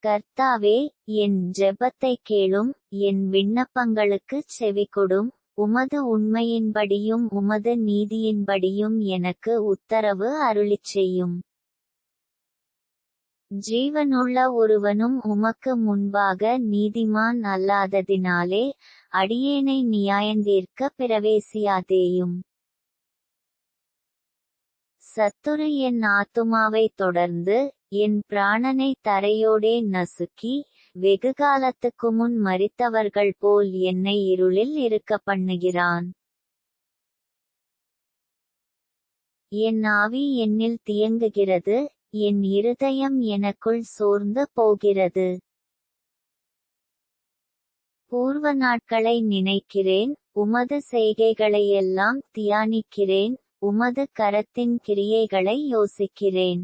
கர்த்தாவே, என் ஜெபத்தைக் கேளும், என் விண்ணப்பங்களுக்குச் செவிகொடும். உமது உண்மையின்படியும் உமது நீதியின்படியும் எனக்கு உத்தரவு அருளிச் செய்யும். ஜீவனுள்ள ஒருவனும் உமக்கு முன்பாக நீதிமான் அல்லாததினாலே அடியேனை நியாயந்தீர்க்க பிரவேசியாதேயும். சத்துரு என் ஆத்துமாவைத் தொடர்ந்து என் பிராணனை தரையோடே நசுக்கி வெகுகாலத்துக்குமுன் மரித்தவர்கள் போல் என்னை இருளில் இருக்கப் பண்ணுகிறான். என் ஆவி என்னில் தியங்குகிறது, என் இருதயம் எனக்குள் சோர்ந்து போகிறது. பூர்வ நாட்களை நினைக்கிறேன், உமது செய்கைகளையெல்லாம் தியானிக்கிறேன், உமது கரத்தின் கிரியைகளை யோசிக்கிறேன்.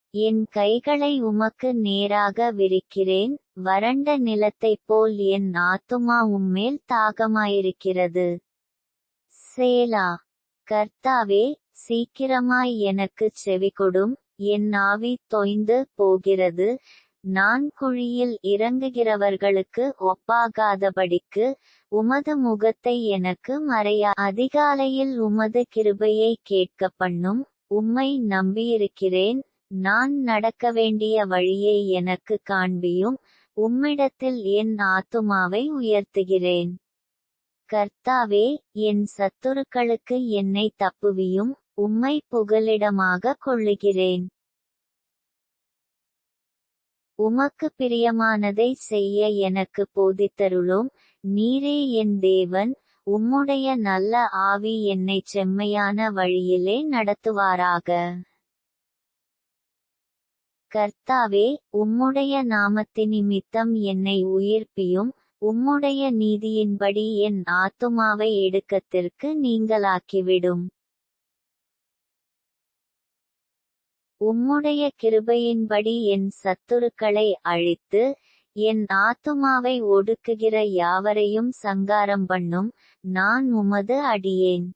என் கைகளை உமக்கு நேராக விரிக்கிறேன், வறண்ட நிலத்தைப் போல் என் ஆத்துமா உம்மேல் தாகமாயிருக்கிறது. சேலா. கர்த்தாவே, சீக்கிரமாய் எனக்குச் செவிகொடும், என் ஆவி தொய்ந்து போகிறது. நான் குழியில் இறங்குகிறவர்களுக்கு ஒப்பாகாதபடிக்கு உமது முகத்தை எனக்கு மறையா. அதிகாலையில் உமது கிருபையை கேட்கப் பண்ணும். உம்மை நம்பியிருக்கிறேன், நான் நடக்க வேண்டிய வழியை எனக்கு காண்பியும். உம்மிடத்தில் என் ஆத்துமாவை உயர்த்துகிறேன். கர்த்தாவே, என் சத்துருக்களுக்கு என்னை தப்புவியும், உம்மை புகலிடமாக கொள்ளுகிறேன். உமக்கு பிரியமானதை செய்ய எனக்கு போதித்தருளும். நீரே என் தேவன், உம்முடைய நல்ல ஆவி என்னைச் செம்மையான வழியிலே நடத்துவாராக. கர்த்தாவே, உம்முடைய நாமத்தினிமித்தம் என்னை உயிர்ப்பியும், உம்முடைய நீதியின்படி என் ஆத்துமாவை இடுக்கத்திற்கு நீங்கலாக்கிவிடும். உம்முடைய கிருபையின்படி என் சத்துருக்களை அழித்து, என் ஆத்துமாவை ஒடுக்குகிற யாவரையும் சங்காரம் பண்ணும். நான் உமது அடியேன்.